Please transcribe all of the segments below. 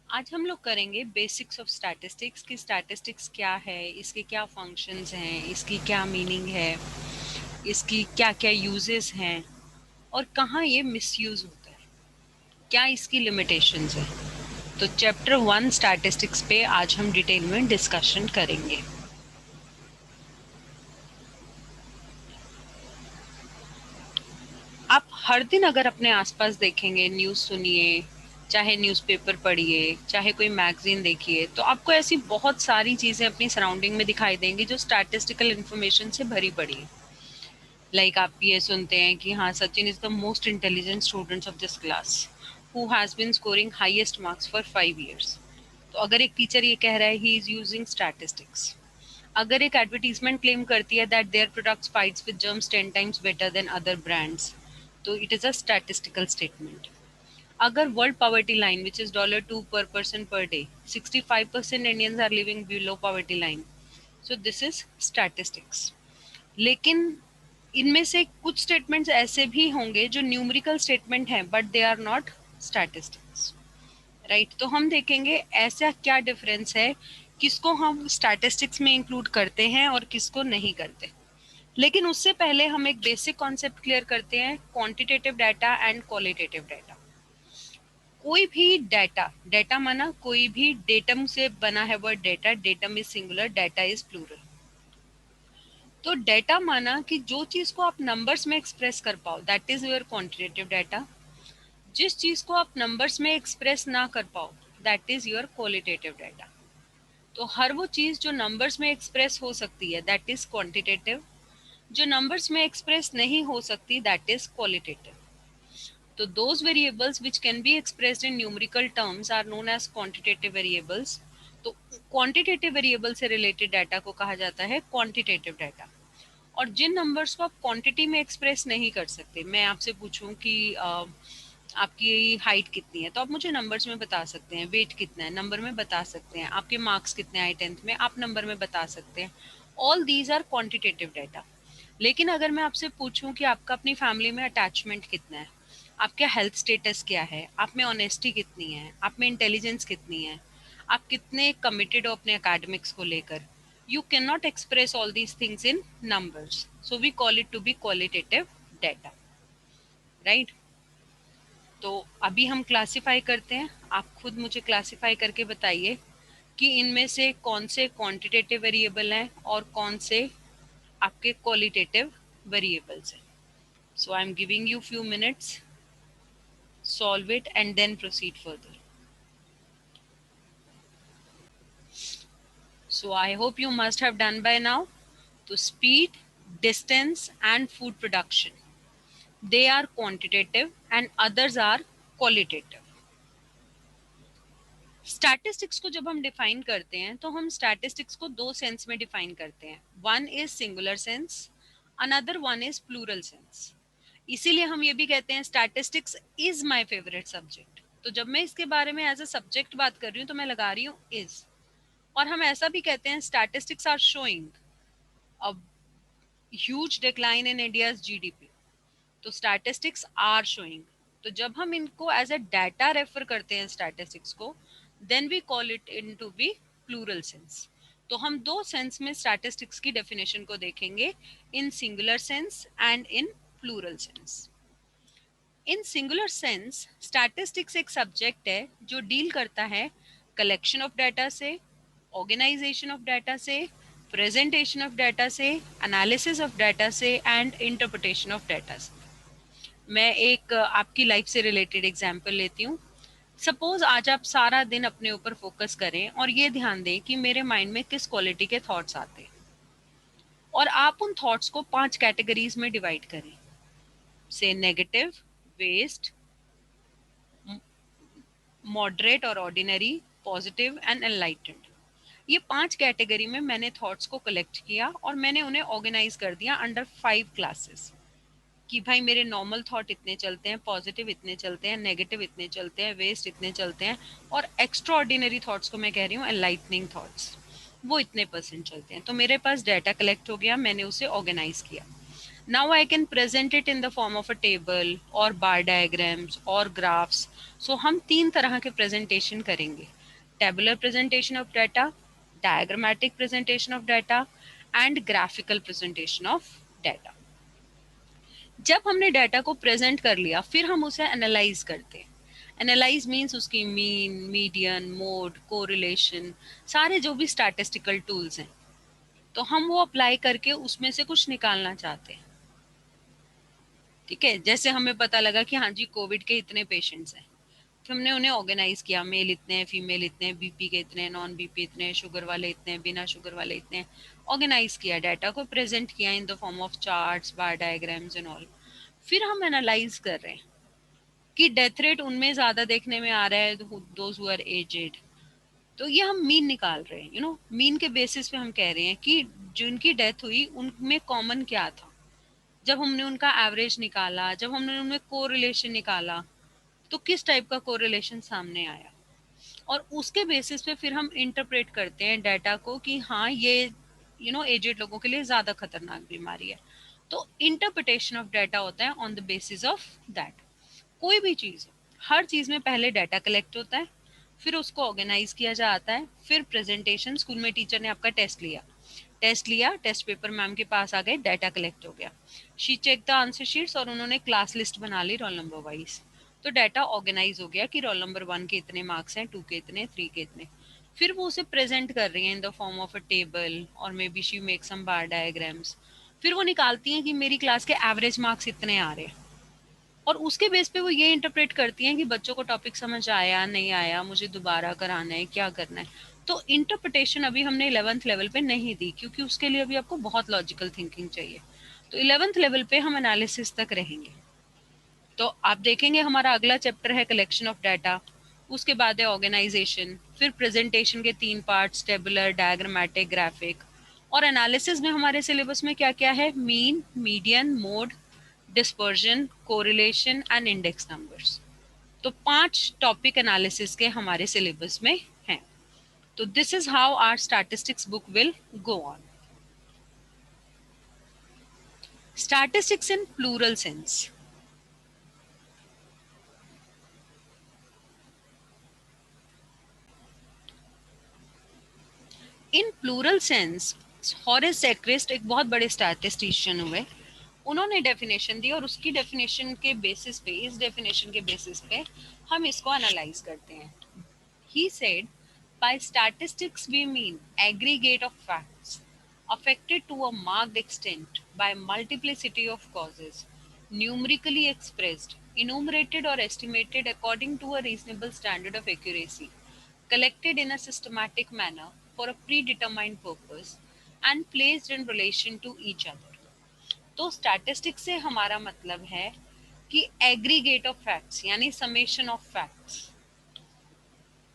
आज हम लोग करेंगे बेसिक्स ऑफ स्टैटिस्टिक्स कि स्टैटिस्टिक्स क्या है, इसके क्या फंक्शंस हैं, इसकी क्या मीनिंग है, इसकी क्या क्या यूजेस हैं और कहाँ ये मिसयूज होता है, क्या इसकी लिमिटेशंस हैं। तो चैप्टर 1 स्टैटिस्टिक्स पे आज हम डिटेल में डिस्कशन करेंगे। आप हर दिन अगर अपने आसपास देखेंगे, न्यूज़ सुनिए, चाहे न्यूज़पेपर पढ़िए, चाहे कोई मैगजीन देखिए, तो आपको ऐसी बहुत सारी चीज़ें अपनी सराउंडिंग में दिखाई देंगी जो स्टैटिस्टिकल इन्फॉर्मेशन से भरी पड़ी है। लाइक आप ये सुनते हैं कि हाँ, Sachin is the most intelligent student of this class who has been scoring highest marks for 5 years। तो अगर एक टीचर ये कह रहा है ही इज यूजिंग स्टैटिस्टिक्स, अगर एक एडवर्टीजमेंट क्लेम करती है that their products fights with germs 10 times better than other brands, तो it is a statistical statement. अगर world poverty line which is $2 per person per day, 65% Indians are living below poverty line, so this is statistics. लेकिन इनमें से कुछ statements ऐसे भी होंगे जो न्यूमेरिकल स्टेटमेंट हैं but they are not statistics, right. तो हम देखेंगे ऐसा क्या डिफरेंस है, किसको हम स्टैटिस्टिक्स में इंक्लूड करते हैं और किसको नहीं करते। लेकिन उससे पहले हम एक बेसिक कॉन्सेप्ट क्लियर करते हैं, quantitative data and qualitative data. कोई भी डाटा, डाटा माना कोई भी डेटम से बना है word data, datum is singular, data is plural. तो डेटा माना कि जो चीज को आप नंबर्स में एक्सप्रेस कर पाओ, that is your quantitative data. जिस चीज को आप नंबर्स में एक्सप्रेस ना कर पाओ, that is your qualitative data. तो हर वो चीज जो नंबर्स में एक्सप्रेस हो सकती है दैट इज क्वांटिटेटिव, जो नंबर्स में एक्सप्रेस नहीं हो सकती दैट इज क्वालिटेटिव। तो those variables which can be expressed in numerical terms are known as quantitative variables। तो क्वांटिटेटिव वेरिएबल से रिलेटेड डाटा को कहा जाता है क्वांटिटेटिव डाटा। और जिन नंबर्स को आप क्वांटिटी में एक्सप्रेस नहीं कर सकते, मैं आपसे पूछूं कि आपकी हाइट कितनी है, तो आप मुझे नंबर्स में बता सकते हैं। वेट कितना है, नंबर में बता सकते हैं। आपके मार्क्स कितने आए 10th में, आप नंबर में बता सकते हैं। All these are quantitative data. लेकिन अगर मैं आपसे पूछूं कि आपका अपनी फैमिली में अटैचमेंट कितना है, आपका हेल्थ स्टेटस क्या है, आप में ऑनेस्टी कितनी है, आप में इंटेलिजेंस कितनी है, आप कितने कमिटेड हो अपने एकेडमिक्स को लेकर, you cannot express all these things in numbers, so we call it to be qualitative data, right। तो अभी हम क्लासिफाई करते हैं। आप खुद मुझे क्लासिफाई करके बताइए कि इनमें से कौन से क्वांटिटेटिव वेरिएबल हैं और कौन से आपके क्वालिटेटिव वेरिएबल्स हैं। So I am giving you few minutes, solve it and then proceed further. So I hope you must have done by now. So speed, distance and food production, they are quantitative and others are qualitative। Statistics को जब हम define करते हैं तो हम statistics को दो sense में डिफाइन करते हैं। One is singular sense, another one is plural sense. इसीलिए हम ये भी कहते हैं statistics is my favourite subject. तो जब मैं इसके बारे में एज अ सब्जेक्ट बात कर रही हूँ तो मैं लगा रही हूँ इज। और हम ऐसा भी कहते हैं statistics are showing a huge decline in India's GDP. तो स्टैटिस्टिक्स आर शोइंग। तो जब हम इनको एज अ डाटा रेफर करते हैं स्टैटिस्टिक्स को, then we call it in to be plural sense. तो हम दो सेंस में स्टैटिस्टिक्स की डेफिनेशन को देखेंगे, in singular sense and in plural sense. In singular sense statistics एक सब्जेक्ट है जो डील करता है कलेक्शन ऑफ डाटा से, ऑर्गेनाइजेशन ऑफ डाटा से, प्रेजेंटेशन ऑफ डाटा से, एनालिसिस ऑफ डाटा से एंड इंटरप्रिटेशन ऑफ डाटा से। मैं एक आपकी लाइफ से रिलेटेड एग्जांपल लेती हूँ। सपोज आज आप सारा दिन अपने ऊपर फोकस करें और ये ध्यान दें कि मेरे माइंड में किस क्वालिटी के थॉट्स आते हैं, और आप उन थॉट्स को 5 कैटेगरीज में डिवाइड करें, से नेगेटिव, वेस्ट, मॉडरेट और ऑर्डिनरी, पॉजिटिव एंड एनलाइटेंड। ये 5 कैटेगरी में मैंने थॉट्स को कलेक्ट किया और मैंने उन्हें ऑर्गेनाइज कर दिया अंडर 5 क्लासेस कि भाई मेरे नॉर्मल थॉट इतने चलते हैं, पॉजिटिव इतने चलते हैं, नेगेटिव इतने चलते हैं, वेस्ट इतने चलते हैं, और एक्स्ट्रा ऑर्डिनरी थॉट्स को मैं कह रही हूँ एनलाइटनिंग थॉट्स, वो इतने परसेंट चलते हैं। तो मेरे पास डाटा कलेक्ट हो गया, मैंने उसे ऑर्गेनाइज किया। Now I can present it in the form of a table or bar diagrams or graphs. So हम 3 तरह के प्रेजेंटेशन करेंगे। tabular presentation of data, diagrammatic presentation of data, and graphical presentation of data. जब हमने data को present कर लिया, फिर हम उसे एनालाइज करते हैं. एनालाइज मीन्स उसकी मीन, मीडियन, मोड, कोरिलेशन, सारे जो भी स्टैटिस्टिकल टूल्स हैं, तो हम वो अप्लाई करके उसमें से कुछ निकालना चाहते हैं. ठीक है, जैसे हमें पता लगा कि हाँ जी कोविड के इतने पेशेंट्स हैं, तो हमने उन्हें ऑर्गेनाइज किया, मेल इतने हैं, फीमेल इतने हैं, बीपी के इतने हैं, नॉन बीपी इतने हैं, शुगर वाले इतने हैं, बिना शुगर वाले इतने हैं. ऑर्गेनाइज किया, डाटा को प्रेजेंट किया इन the form of charts, bar diagrams and all. फिर हम एनालाइज कर रहे हैं कि डेथ रेट उनमें ज्यादा देखने में आ रहा है, दोज हु आर एजेड. तो ये हम मीन निकाल रहे हैं, मीन के बेसिस पे हम कह रहे हैं कि जिनकी डेथ हुई उनमें कॉमन क्या था. जब हमने उनका एवरेज निकाला, जब हमने उनमें कोरिलेशन निकाला, तो किस टाइप का कोरिलेशन सामने आया, और उसके बेसिस पे फिर हम इंटरप्रेट करते हैं डाटा को कि हाँ ये एजेड लोगों के लिए ज्यादा खतरनाक बीमारी है. तो इंटरप्रिटेशन ऑफ डाटा होता है on the basis of that. कोई भी चीज, हर चीज में पहले डाटा कलेक्ट होता है, फिर उसको ऑर्गेनाइज किया जाता है, फिर प्रेजेंटेशन. स्कूल में टीचर ने आपका टेस्ट लिया, टेस्ट पेपर मैम के पास आ गए, डाटा कलेक्ट हो गया, she check the answer sheets और उन्होंने क्लास लिस्ट बना ली रोल नंबर वाइज. तो डाटा ऑर्गेनाइज हो गया कि रोल नंबर 1 के इतने मार्क्स हैं, 2 के इतने, 3 के इतने. फिर वो उसे प्रेजेंट कर रही हैं in the form of a table, और may be she make some bar diagrams. फिर वो निकालती हैं कि मेरी क्लास के एवरेज मार्क्स इतने आ रहे हैं, और उसके बेस पे वो ये इंटरप्रेट करती हैं कि बच्चों को टॉपिक समझ आया नहीं आया, मुझे दोबारा कराना है, क्या करना है. तो इंटरप्रिटेशन अभी हमने 11th लेवल पे नहीं दी, क्योंकि उसके लिए अभी आपको बहुत लॉजिकल थिंकिंग चाहिए. तो 11th लेवल पे हम एनालिसिस तक रहेंगे. तो आप देखेंगे हमारा अगला चैप्टर है कलेक्शन ऑफ डाटा, उसके बाद है ऑर्गेनाइजेशन, फिर प्रेजेंटेशन के 3 पार्ट्स, टेबुलर, डायग्रामेटिक, ग्राफिक. और एनालिसिस में हमारे सिलेबस में क्या क्या है, mean, median, mode, dispersion, correlation and index numbers. तो 5 टॉपिक एनालिसिस के हमारे सिलेबस में हैं. तो this is how our statistics book will go on. Statistics in plural sense. In plural sense, Horace Secrist एक बहुत बड़े स्टैटिस्टिशियन हुए, उन्होंने डेफिनेशन दी, और उसकी डेफिनेशन के बेसिस पे, इस डेफिनेशन के बेसिस पे हम इसको एनालाइज करते हैं. He said, by statistics we mean aggregate of facts affected to a marked extent by multiplicity of causes, numerically expressed, enumerated or estimated according to a reasonable standard of accuracy, collected in a systematic manner for a predetermined purpose, and placed in relation to each other. तो statistics से हमारा मतलब है कि aggregate of facts, यानी summation of facts.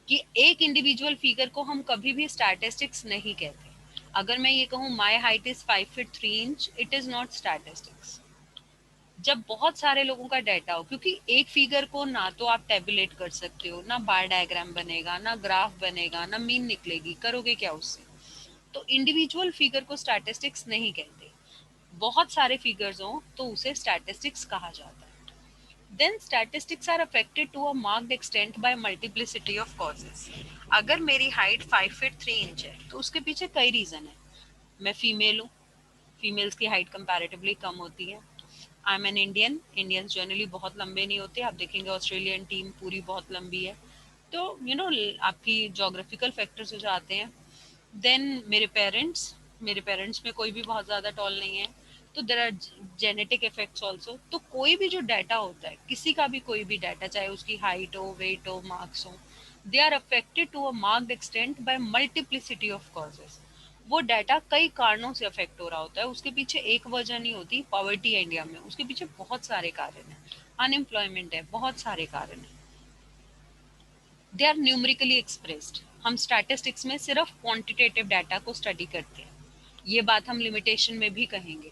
कि एक individual figure को हम कभी भी स्टैटिस्टिक्स नहीं कहते. अगर मैं ये कहूँ my height is 5 feet 3 inch, it is not statistics. जब बहुत सारे लोगों का डाटा हो, क्योंकि एक फिगर को ना तो आप टेबुलेट कर सकते हो, ना बार डायग्राम बनेगा, ना ग्राफ बनेगा, ना मीन निकलेगी, करोगे क्या उससे. तो इंडिविजुअल फिगर को स्टैटिस्टिक्स नहीं कहते. बहुत सारे फिगर्स हो तो उसे स्टैटिस्टिक्स कहा जाता है. Then statistics are affected to a marked extent by multiplicity of causes. अगर मेरी हाइट 5 फीट 3 इंच है, तो उसके पीछे कई रीजन है. मैं फीमेल हूँ, फीमेल्स की हाइट कंपैरेटिवली कम होती है. I am an Indian, Indians generally बहुत लंबे नहीं होते, आप देखेंगे ऑस्ट्रेलियन टीम पूरी बहुत लंबी है. तो आपकी जोग्राफिकल फैक्टर्स हो जाते हैं. देन मेरे पेरेंट्स में कोई भी बहुत ज़्यादा टॉल नहीं है, तो there are genetic effects also. तो कोई भी जो डाटा होता है, किसी का भी कोई भी डाटा, चाहे उसकी हाइट हो, वेट हो, मार्क्स हो, they are affected to a marked extent by multiplicity of causes. वो डाटा कई कारणों से अफेक्ट हो रहा होता है, उसके पीछे एक वजह नहीं होती. पॉवर्टी है इंडिया में, उसके पीछे बहुत सारे कारण हैं. अनएम्प्लॉयमेंट है, बहुत सारे कारण हैं. They are numerically expressed. हम स्टैटिस्टिक्स में सिर्फ क्वांटिटेटिव डाटा को स्टडी करते हैं. ये बात हम लिमिटेशन में भी कहेंगे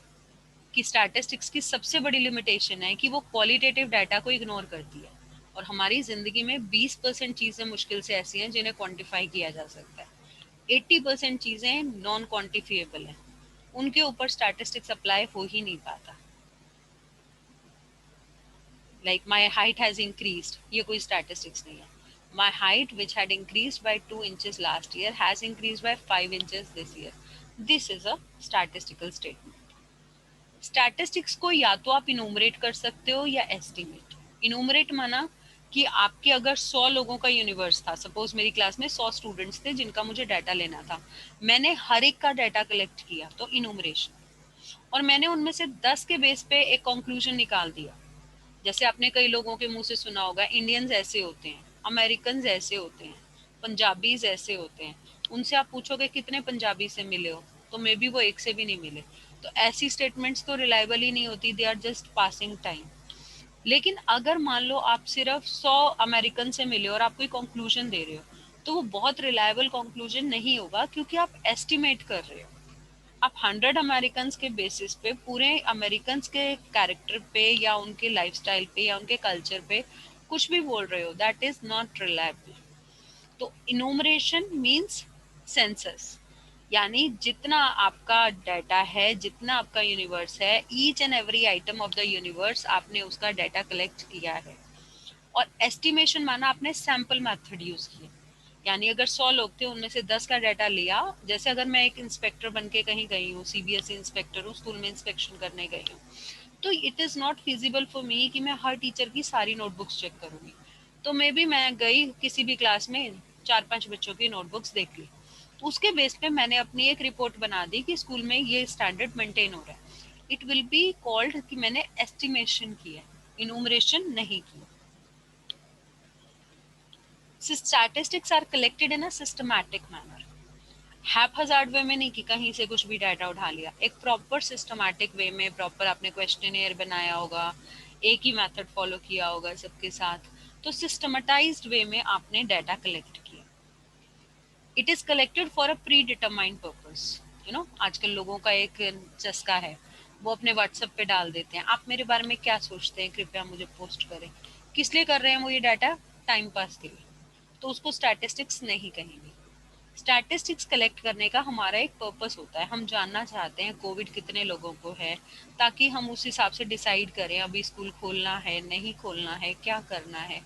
कि स्टैटिस्टिक्स की सबसे बड़ी लिमिटेशन है कि वो क्वालिटेटिव डाटा को इग्नोर करती है. और हमारी जिंदगी में 20% चीजें मुश्किल से ऐसी हैं जिन्हें क्वांटिफाई किया जा सकता है. 80% चीजें नॉन क्वांटिफिएबल हैं, उनके ऊपर स्टैटिस्टिक्स अप्लाई हो ही नहीं पाता. Like my height has increased, ये कोई स्टैटिस्टिक्स नहीं है. My height, which had increased by 2 inches last year, has increased by 5 inches this year. This is a statistical statement. Statistics को या तो आप इनूमरेट कर सकते हो या एस्टिमेट. इनूमरेट माना कि आपके अगर 100 लोगों का यूनिवर्स था, सपोज मेरी क्लास में 100 स्टूडेंट्स थे जिनका मुझे डाटा लेना था, मैंने हर एक का डाटा कलेक्ट किया, तो इनूमरेशन. और मैंने उनमें से 10 के बेस पे एक कंक्लूजन निकाल दिया. जैसे आपने कई लोगों के मुंह से सुना होगा, इंडियंस ऐसे होते हैं, अमेरिकन ऐसे होते हैं, पंजाबीज ऐसे होते हैं. उनसे आप पूछोगे कितने पंजाबी से मिले हो, तो मे बी वो एक से भी नहीं मिले. तो ऐसी स्टेटमेंट्स तो रिलायबल ही नहीं होती, they are just passing time. लेकिन अगर मान लो आप सिर्फ 100 अमेरिकन से मिले और आप कोई कंक्लूजन दे रहे हो, तो वो बहुत रिलायबल कंक्लूजन नहीं होगा, क्योंकि आप एस्टिमेट कर रहे हो. आप 100 अमेरिकन के बेसिस पे पूरे अमेरिकन के कैरेक्टर पे या उनके लाइफस्टाइल पे या उनके कल्चर पे कुछ भी बोल रहे हो, दैट इज नॉट रिलायबल. तो इनोमरेशन मीन्स सेंसस, यानी जितना आपका डाटा है, जितना आपका यूनिवर्स है, each and every item of the universe आपने उसका डाटा कलेक्ट किया है. और एस्टिमेशन माना आपने सैंपल मेथड यूज किया, यानी अगर 100 लोग थे उनमें से 10 का डाटा लिया. जैसे अगर मैं एक इंस्पेक्टर बन के कहीं गई हूँ, सीबीएसई इंस्पेक्टर हूँ, स्कूल में इंस्पेक्शन करने गई हूँ, तो it is not feasible for me कि मैं हर टीचर की सारी नोटबुक्स चेक करूंगी. तो मे बी मैं गई किसी भी क्लास में, 4-5 बच्चों की नोटबुक्स देख ली, उसके बेस पे मैंने अपनी एक रिपोर्ट बना दी कि स्कूल में ये स्टैंडर्ड मेंटेन हो रहा है. इट विल बी कॉल्ड कि मैंने एस्टिमेशन किया, इनूमरेशन नहीं की. Statistics are collected in a systematic manner. Haphazard way में नहीं कि कहीं से कुछ भी डाटा उठा लिया, एक प्रॉपर सिस्टमैटिक वे में, प्रॉपर आपने क्वेश्चनेयर बनाया होगा, एक ही मेथड फॉलो किया होगा सबके साथ. तो सिस्टमेटाइज्ड वे में आपने डाटा कलेक्ट किया. It is collected for a pre determined purpose. You know, आजकल लोगों का एक चस्का है, वो अपने व्हाट्सएप पे डाल देते हैं, आप मेरे बारे में क्या सोचते हैं, कृपया मुझे पोस्ट करें. किस लिए कर रहे हैं वो ये डाटा? टाइम पास के लिए. तो उसको स्टैटिस्टिक्स नहीं कहेंगे. स्टैटिस्टिक्स कलेक्ट करने का हमारा एक पर्पस होता है, हम जानना चाहते हैं कोविड कितने लोगों को है, ताकि हम उस हिसाब से डिसाइड करें अभी स्कूल खोलना है, नहीं खोलना है, क्या करना है.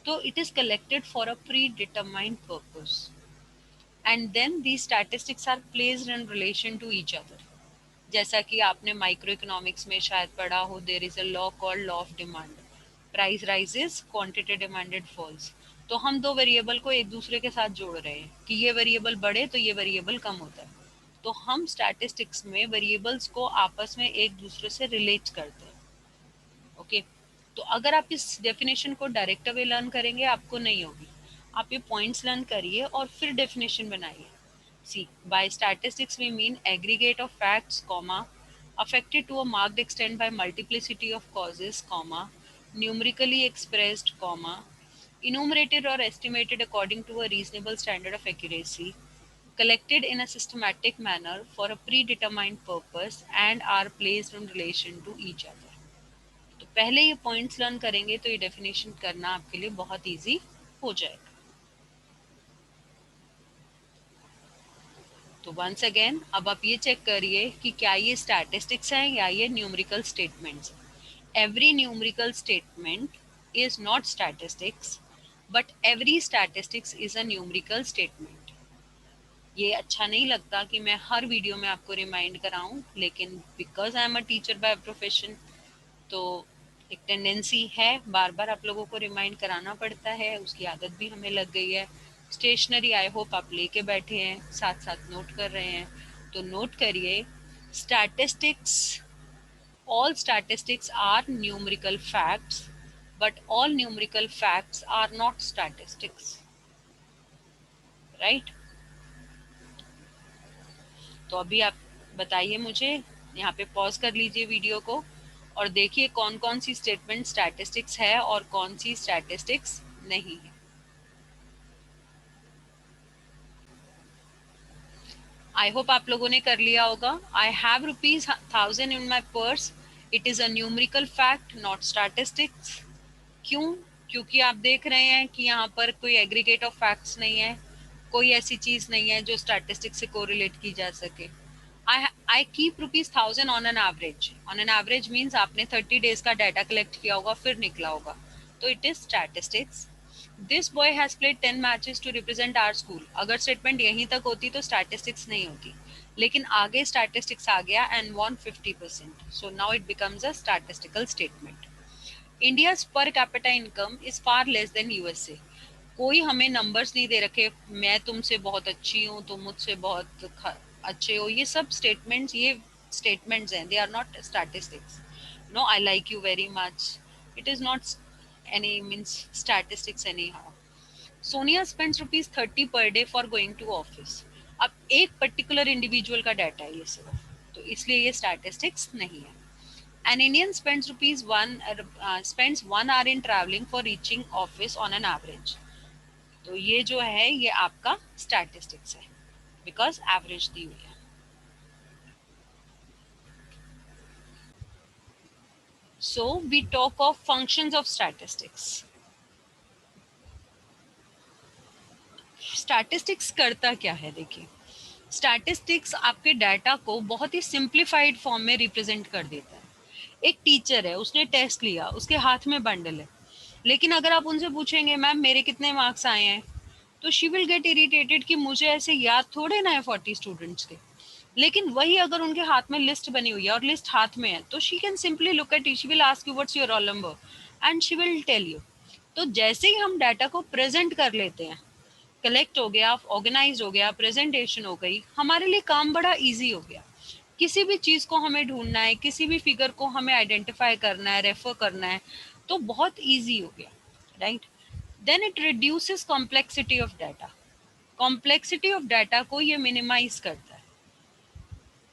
तो it is collected for a pre determined purpose, and then the statistics are placed in relation to each other. जैसा कि आपने माइक्रो इकोनॉमिक्स में शायद पढ़ा हो, there is a law called law of demand. Price rises, quantity demanded falls. तो हम दो वेरिएबल को एक दूसरे के साथ जोड़ रहे हैं कि ये वेरिएबल बढ़े तो ये वेरिएबल कम होता है. तो हम स्टैटिस्टिक्स में वेरिएबल्स को आपस में एक दूसरे से रिलेट करते हैं. ओके. तो अगर आप इस डेफिनेशन को डायरेक्ट वे लर्न करेंगे आपको नहीं होगी. आप ये पॉइंट्स लर्न करिए और फिर डेफिनेशन बनाइए. See, by statistics we mean aggregate of facts, comma, affected to a marked extent by multiplicity of causes, comma, numerically expressed, comma, enumerated or estimated according to a reasonable standard of accuracy, collected in a systematic manner for a predetermined purpose and are placed in relation to each other. तो पहले ये points learn करेंगे तो ये definition करना आपके लिए बहुत इजी हो जाएगा. तो वंस अगेन अब आप ये चेक करिए कि क्या ये स्टैटिस्टिक्स हैं या ये numerical statements. Every numerical statement is not statistics, but every statistics is a numerical statement. ये अच्छा नहीं लगता कि मैं हर वीडियो में आपको रिमाइंड कराऊं, लेकिन because I am a teacher by profession, तो एक टेंडेंसी है बार बार आप लोगों को रिमाइंड कराना पड़ता है, उसकी आदत भी हमें लग गई है. स्टेशनरी आई होप आप लेके बैठे हैं, साथ साथ नोट कर रहे हैं. तो नोट करिए, statistics, all statistics are numerical facts, but all numerical facts are not statistics, right? तो अभी आप बताइए मुझे, यहाँ पे पॉज कर लीजिए वीडियो को और देखिए कौन कौन सी स्टेटमेंट स्टैटिस्टिक्स है और कौन सी स्टैटिस्टिक्स नहीं है. आई होप आप लोगों ने कर लिया होगा. I have ₹1000 in my purse. It is a numerical fact, not statistics. क्यों? क्योंकि आप देख रहे हैं कि यहाँ पर कोई एग्रीगेट ऑफ फैक्ट्स नहीं है, कोई ऐसी चीज नहीं है जो स्टैटिस्टिक्स से कोरिलेट की जा सके. I keep ₹1000 on an average. On an average means आपने 30 डेज का डाटा कलेक्ट किया होगा फिर निकला होगा, तो it is statistics. This boy has played 10 matches to represent our school. अगर स्टेटमेंट यहीं तक होती तो स्टैटिस्टिक्स नहीं होती, लेकिन आगे स्टैटिस्टिक्स आ गया and won 50%, so now it becomes a statistical statement. India's per capita income is far less than USA. कोई हमें नंबर्स नहीं दे रखे, मैं तुमसे बहुत अच्छी हूँ, तुम मुझसे बहुत अच्छे हो, ये सब स्टेटमेंट्स, ये स्टेटमेंट्स हैं, they are not statistics. No, I like you very much, it is not any means statistics anyhow. Sonia spends ₹30 per day for going to office. अब एक पर्टिकुलर इंडिविजुअल का डाटा है ये सिर्फ, तो इसलिए ये स्टैटिस्टिक्स नहीं है। An Indian spends rupees one spends 1 hour in traveling for reaching office on an average. तो ये जो है ये आपका स्टैटिस्टिक्स है, बिकॉज एवरेज दी हुई है। So we talk of functions of statistics. Statistics करता क्या है, देखिए, स्टैटिस्टिक्स आपके डाटा को बहुत ही सिंप्लीफाइड फॉर्म में रिप्रेजेंट कर देता है। एक टीचर है, उसने टेस्ट लिया, उसके हाथ में बंडल है, लेकिन अगर आप उनसे पूछेंगे मैम मेरे कितने मार्क्स आए हैं, तो शी विल गेट इरिटेटेड कि मुझे ऐसे याद थोड़े ना है 40 स्टूडेंट्स के। लेकिन वही अगर उनके हाथ में लिस्ट बनी हुई है और लिस्ट हाथ में है, तो she can simply look at it, she will ask you what's your roll number and she will tell you. तो जैसे ही हम डाटा को प्रेजेंट कर लेते हैं, कलेक्ट हो गया, ऑर्गेनाइज हो गया, प्रेजेंटेशन हो गई, हमारे लिए काम बड़ा इजी हो गया। किसी भी चीज को हमें ढूंढना है, किसी भी फिगर को हमें आइडेंटिफाई करना है, रेफर करना है, तो बहुत इजी हो गया, right. Then it reduces complexity of data. Complexity of data को ये मिनिमाइज करता है।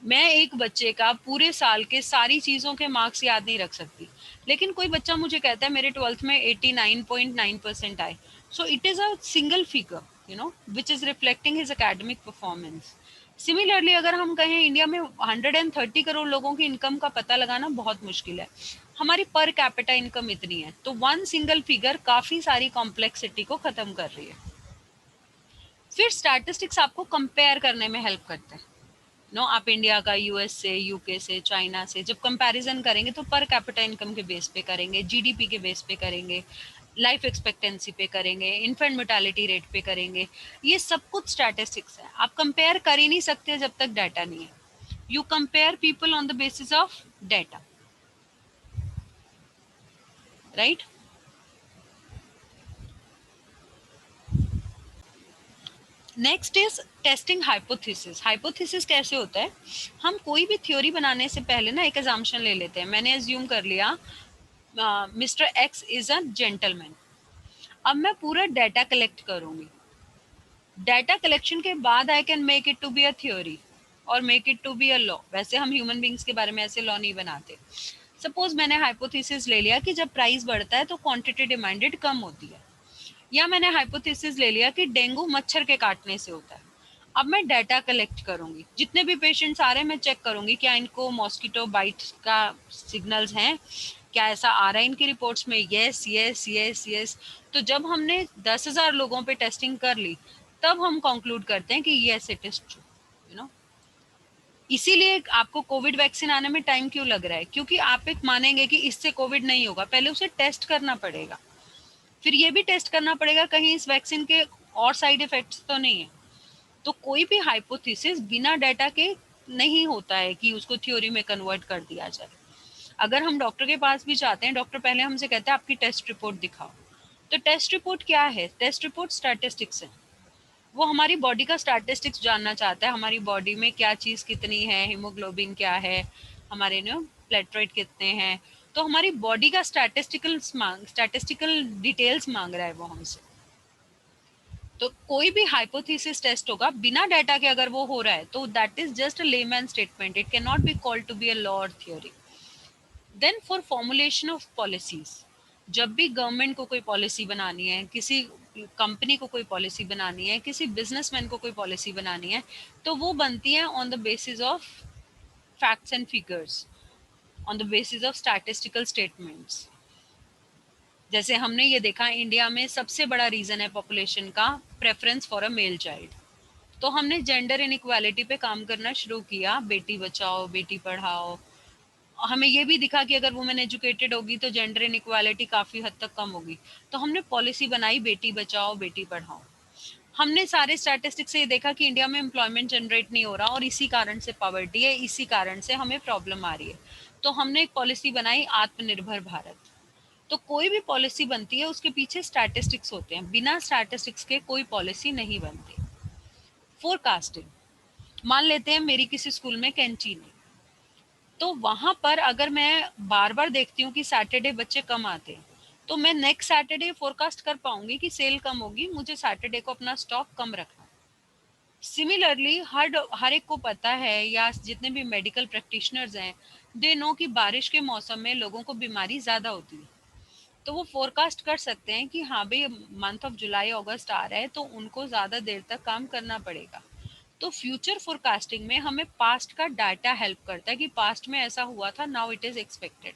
मैं एक बच्चे का पूरे साल के सारी चीज़ों के मार्क्स याद नहीं रख सकती, लेकिन कोई बच्चा मुझे कहता है मेरे 12th में 89.9% आए, so it is a single figure, which is reflecting his academic performance. Similarly अगर हम कहें इंडिया में 130 करोड़ लोगों की इनकम का पता लगाना बहुत मुश्किल है, हमारी पर कैपिटा इनकम इतनी है, तो वन सिंगल फिगर काफ़ी सारी कॉम्प्लेक्सिटी को ख़त्म कर रही है। फिर स्टैटिस्टिक्स आपको कंपेयर करने में हेल्प करते हैं। नो, आप इंडिया का यूएस से, यूके से, चाइना से जब कंपैरिजन करेंगे तो पर कैपिटा इनकम के बेस पे करेंगे, जीडीपी के बेस पे करेंगे, लाइफ एक्सपेक्टेंसी पे करेंगे, इन्फेंट मोर्टालिटी रेट पे करेंगे। ये सब कुछ स्टैटिस्टिक्स है। आप कंपेयर कर ही नहीं सकते जब तक डाटा नहीं है। You compare people on the basis of data, right. Next is testing hypothesis. Hypothesis कैसे होता है, हम कोई भी थ्योरी बनाने से पहले ना एक एजम्पशन ले लेते हैं। मैंने एज्यूम कर लिया mister X is a gentleman. अब मैं पूरा डाटा कलेक्ट करूंगी, डाटा कलेक्शन के बाद I can make it to be a theory और make it to be a law. वैसे हम ह्यूमन बींग्स के बारे में ऐसे लॉ नहीं बनाते। सपोज मैंने हाइपोथेसिस ले लिया कि जब प्राइस बढ़ता है तो क्वांटिटी डिमांडेड कम होती है, या मैंने हाइपोथेसिस ले लिया कि डेंगू मच्छर के काटने से होता है। अब मैं डाटा कलेक्ट करूंगी, जितने भी पेशेंट्स आ रहे हैं मैं चेक करूंगी क्या इनको मॉस्किटो बाइट का सिग्नल्स हैं, क्या ऐसा आ रहा है इनकी रिपोर्ट्स में, यस यस यस यस। तो जब हमने 10,000 लोगों पे टेस्टिंग कर ली, तब हम कंक्लूड करते हैं कि yes it is true, you know. इसीलिए आपको कोविड वैक्सीन आने में टाइम क्यों लग रहा है, क्योंकि आप एक मानेंगे कि इससे कोविड नहीं होगा, पहले उसे टेस्ट करना पड़ेगा। फिर ये भी टेस्ट करना पड़ेगा कहीं इस वैक्सीन के और साइड इफेक्ट्स तो नहीं है। तो कोई भी हाइपोथेसिस बिना डाटा के नहीं होता है कि उसको थ्योरी में कन्वर्ट कर दिया जाए। अगर हम डॉक्टर के पास भी जाते हैं, डॉक्टर पहले हमसे कहते हैं आपकी टेस्ट रिपोर्ट दिखाओ। तो टेस्ट रिपोर्ट क्या है, टेस्ट रिपोर्ट स्टैटिस्टिक्स है। वो हमारी बॉडी का स्टैटिस्टिक्स जानना चाहता है, हमारी बॉडी में क्या चीज़ कितनी है, हीमोग्लोबिन क्या है, हमारे प्लेटलेट कितने हैं। तो हमारी बॉडी का स्टैटिस्टिकल डिटेल्स मांग रहा है वो हमसे। तो कोई भी हाइपोथेसिस टेस्ट होगा बिना डाटा के, अगर वो हो रहा है तो that is just a layman statement, it can not be called to be a law और theory. Then for formulation of policies, जब भी गवर्नमेंट को कोई पॉलिसी बनानी है, किसी कंपनी को कोई पॉलिसी बनानी है, किसी बिजनेसमैन को कोई पॉलिसी बनानी है, तो वो बनती है on the basis of facts and figures, on the basis of statistical statements. जैसे हमने ये देखा इंडिया में सबसे बड़ा रीजन है पॉपुलेशन का preference for a male child. तो हमने जेंडर इनइक्वालिटी पे काम करना शुरू किया, बेटी बचाओ बेटी पढ़ाओ, हमें ये भी दिखा कि अगर वुमेन एजुकेटेड होगी तो जेंडर इनइक्वालिटी काफी हद तक कम होगी। तो हमने पॉलिसी बनाई बेटी बचाओ बेटी पढ़ाओ। हमने सारे स्टैटिस्टिक्स से ये देखा कि इंडिया में एम्प्लॉयमेंट जनरेट नहीं हो रहा और इसी कारण से पॉवर्टी है, इसी कारण से हमें प्रॉब्लम आ रही है। तो हमने एक पॉलिसी बनाई आत्मनिर्भर भारत। तो कोई भी पॉलिसी बनती है उसके पीछे स्टैटिस्टिक्स होते हैं, बिना स्टैटिस्टिक्स के कोई पॉलिसी नहीं बनती। फोरकास्टिंग, मान लेते हैं मेरी किसी स्कूल में कैंटीन है, तो वहां पर अगर मैं बार बार देखती हूँ कि सैटरडे बच्चे कम आते हैं, तो मैं नेक्स्ट सैटरडे फोरकास्ट कर पाऊंगी कि सेल कम होगी, मुझे सैटरडे को अपना स्टॉक कम रखना। सिमिलरली हर एक को पता है, या जितने भी मेडिकल प्रैक्टिशनर्स हैं, दे नो कि बारिश के मौसम में लोगों को बीमारी ज्यादा होती है। तो वो फोरकास्ट कर सकते हैं कि हाँ भाई मंथ ऑफ जुलाई अगस्त आ रहा है तो उनको ज्यादा देर तक काम करना पड़ेगा। तो फ्यूचर फोरकास्टिंग में हमें पास्ट का डाटा हेल्प करता है कि पास्ट में ऐसा हुआ था, नाउ इट इज एक्सपेक्टेड।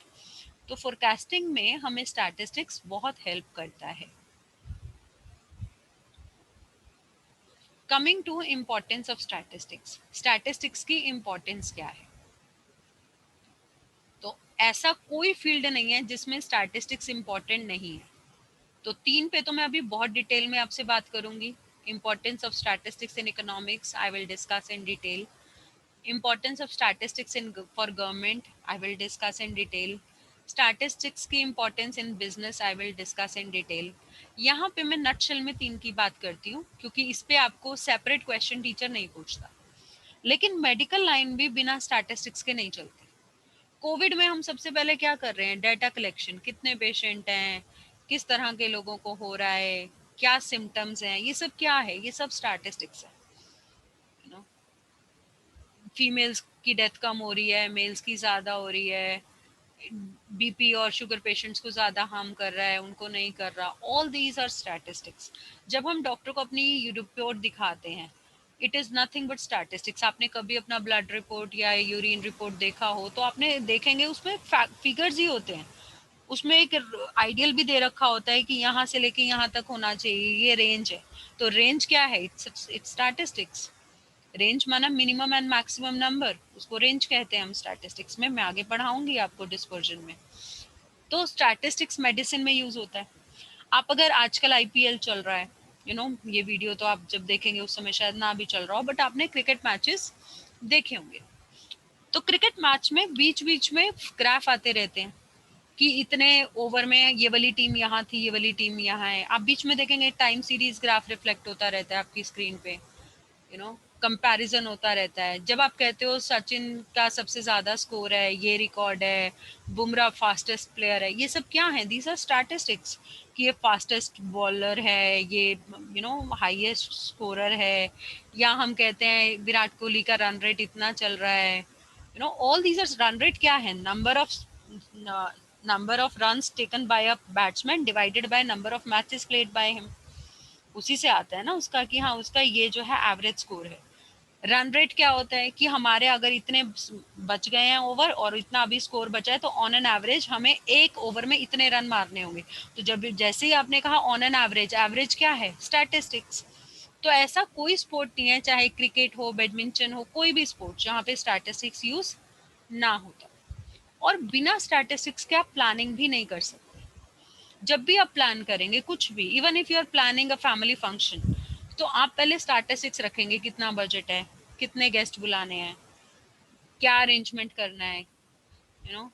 तो फोरकास्टिंग में हमें स्टैटिस्टिक्स बहुत हेल्प करता है। Coming to importance of statistics, statistics की इम्पोर्टेंस क्या है? तो ऐसा कोई फील्ड नहीं है जिसमें स्टैटिस्टिक्स इम्पोर्टेंट नहीं है। तो तीन पे तो मैं अभी बहुत डिटेल में आपसे बात करूंगी। Importance of statistics in economics I will discuss in detail. Importance of statistics in for government I will discuss in detail. Statistics की importance in business I will discuss in detail. यहाँ पे मैं nutshell में तीन की बात करती हूँ क्योंकि इस पे आपको सेपरेट क्वेश्चन टीचर नहीं पूछता। लेकिन मेडिकल लाइन भी बिना स्टैटिस्टिक्स के नहीं चलती। कोविड में हम सबसे पहले क्या कर रहे हैं? डेटा कलेक्शन, कितने पेशेंट हैं, किस तरह के लोगों को हो रहा है, क्या सिम्टम्स हैं, ये सब क्या है? ये सब स्टैटिस्टिक्स है। यू नो, फीमेल्स की डेथ कम हो रही है, मेल्स की ज़्यादा हो रही है, बीपी और शुगर पेशेंट्स को ज़्यादा हार्म कर रहा है, उनको नहीं कर रहा। All these are statistics. जब हम डॉक्टर को अपनी रिपोर्ट दिखाते हैं, it is nothing but statistics. आपने कभी अपना ब्लड रिपोर्ट या यूरिन रिपोर्ट देखा हो तो आपने देखेंगे उसमें फिगर्स ही होते हैं। उसमें एक आइडियल भी दे रखा होता है कि यहाँ से लेके यहाँ तक होना चाहिए, ये रेंज है। तो रेंज क्या है? It's statistics. रेंज माना मिनिमम एंड मैक्सिमम नंबर, उसको रेंज कहते हैं हम स्टैटिस्टिक्स में। मैं आगे पढ़ाऊंगी आपको डिस्पर्जन में। तो स्टैटिस्टिक्स मेडिसिन में यूज होता है। आप अगर आजकल आईपीएल चल रहा है, ये वीडियो तो आप जब देखेंगे उस समय शायद ना भी चल रहा हो, बट आपने क्रिकेट मैचेस देखे होंगे। तो क्रिकेट मैच में बीच बीच में ग्राफ आते रहते हैं कि इतने ओवर में ये वाली टीम यहाँ थी, ये वाली टीम यहाँ है। आप बीच में देखेंगे टाइम सीरीज ग्राफ रिफ्लेक्ट होता रहता है आपकी स्क्रीन पे। कंपैरिजन होता रहता है। जब आप कहते हो सचिन का सबसे ज्यादा स्कोर है, ये रिकॉर्ड है, बुमराह फास्टेस्ट प्लेयर है, ये सब क्या है? These are statistics. कि ये फास्टेस्ट बॉलर है, ये हाईएस्ट स्कोरर है, या हम कहते हैं विराट कोहली का रन रेट इतना चल रहा है। All these are run rate क्या है? Number of runs taken by a batsman divided by number of matches played by him. उसी से आता है ना उसका, कि हाँ उसका ये जो है एवरेज स्कोर है। रन रेट क्या होता है? कि हमारे अगर इतने बच गए हैं ओवर और इतना अभी स्कोर बचा है, तो ऑन एन एवरेज हमें एक ओवर में इतने रन मारने होंगे। तो जब जैसे ही आपने कहा ऑन एन एवरेज, एवरेज क्या है? स्टैटिस्टिक्स। तो ऐसा कोई स्पोर्ट नहीं है, चाहे क्रिकेट हो, बैडमिंटन हो, कोई भी स्पोर्ट जहाँ पे स्टैटिस्टिक्स यूज ना होता। और बिना स्टैटिस्टिक्स के आप प्लानिंग भी नहीं कर सकते। जब भी आप प्लान करेंगे कुछ भी, even if you are planning a family function, तो आप पहले स्टैटिस्टिक्स रखेंगे, कितना बजट है, कितने गेस्ट बुलाने हैं, क्या अरेंजमेंट करना है, यू नो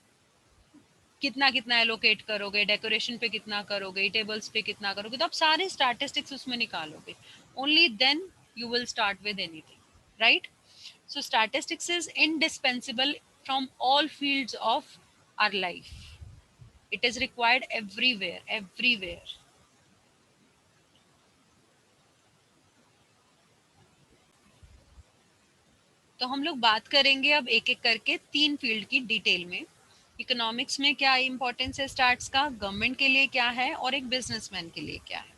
कितना कितना एलोकेट करोगे, डेकोरेशन पे कितना करोगे, टेबल्स पे कितना करोगे। तो आप सारे स्टैटिस्टिक्स उसमें निकालोगे। Only then you will start with anything, right? So statistics is indispensable from all fields of our life. It is required everywhere, everywhere. तो हम लोग बात करेंगे अब एक एक करके तीन फील्ड की डिटेल में। इकोनॉमिक्स में क्या इंपॉर्टेंस है स्टार्ट्स का, गवर्नमेंट के लिए क्या है, और एक बिजनेसमैन के लिए क्या है।